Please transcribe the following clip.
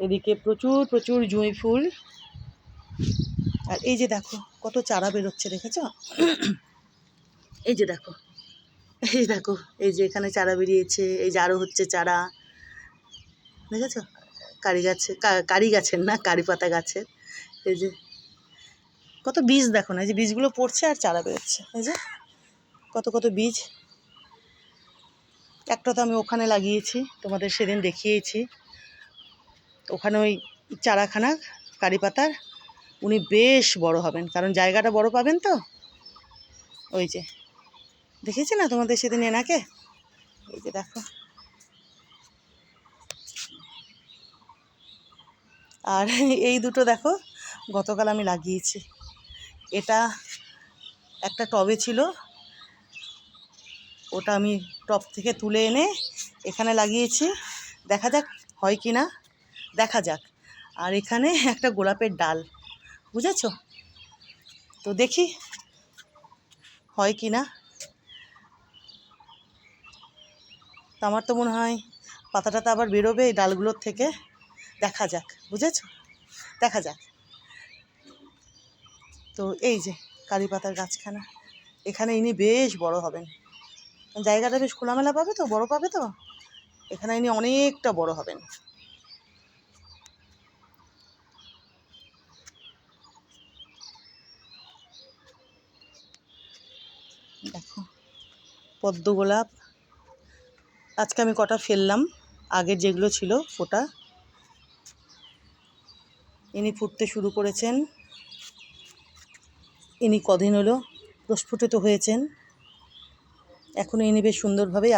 এদিকে প্রচুর প্রচুর জুঁই ফুল। আর এই যে দেখো কত চারা বেরোচ্ছে, দেখেছো? এই যে দেখো, এই দেখো, এই যে এখানে চারা বেরিয়েছে, এই যে আরও হচ্ছে চারা, দেখেছো? কারি গাছের না, কারি পাতা গাছের। এই যে কত বীজ দেখো না, এই যে বীজগুলো পড়ছে আর চারা বেরোচ্ছে, এই যে কত কত বীজ। একটা তো আমি ওখানে লাগিয়েছি, তোমাদের সেদিন দেখিয়েছি। ওখানে ওই চারাখানা কারি পাতার, উনি বেশ বড় হবেন, কারণ জায়গাটা বড় পাবেন তো। ওই যে দেখেছি না তোমাদের সেদিন এনাকে, এই যে দেখো। আর এই দুটো দেখো গতকাল আমি লাগিয়েছি। এটা একটা টবে ছিল, ওটা আমি টব থেকে তুলে এনে এখানে লাগিয়েছি, দেখা যাক হয় কি না, দেখা যাক। আর এখানে একটা গোলাপের ডাল, বুঝেছো তো, দেখি হয় কি না। তো আমার তো মনে হয় পাতাটাতে আবার বেরোবে এই ডালগুলোর থেকে, দেখা যাক, বুঝেছো, দেখা যাক। তো এই যে কারি পাতার গাছখানা, এখানে ইনি বেশ বড় হবেন, জায়গাটা বেশ খোলামেলা পাবে তো, বড় পাবে তো, এখানে ইনি অনেকটা বড় হবেন। দেখো পদ্ম গোলাপ, আজকে আমি কটা ফেললাম, আগের যেগুলো ছিল ফোটা। ইনি ফুটতে শুরু করেছেন, ইনি কদিন হলো প্রস্ফুটিত হয়েছেন, এখন ইনি বেশ সুন্দরভাবে